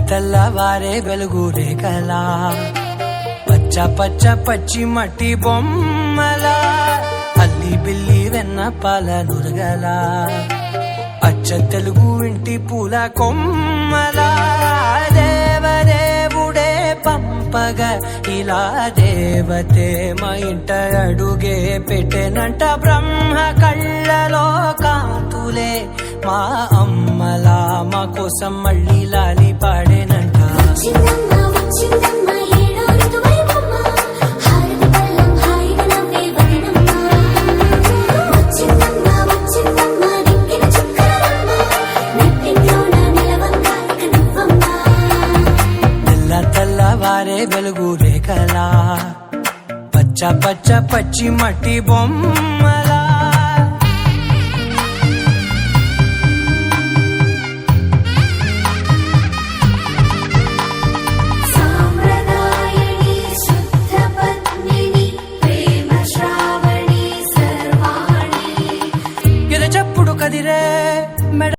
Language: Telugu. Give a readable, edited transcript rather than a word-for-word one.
తెల్లవారే వెలుగు రేఖలా పచ్చ పచ్చ పచ్చి మట్టి బొమ్మలా అల్లి బిల్లి వెన్న పాల నురగలా అచ్చ తెలుగు ఇంటి పూల కొమ్మలా దేవదేవుడే పంపగా ఇలా దేవతే మా ఇంట అడుగే పెట్టెనంట బ్రహ్మ కళ్ళలో కాంతులే మా అమ్మలా మా కోసం మళ్ళీ లాలి పాడేనంట తెల్లవారే వెలుగు రేఖలా పచ్చ పచ్చ పచ్చి మట్టి బొమ్మలా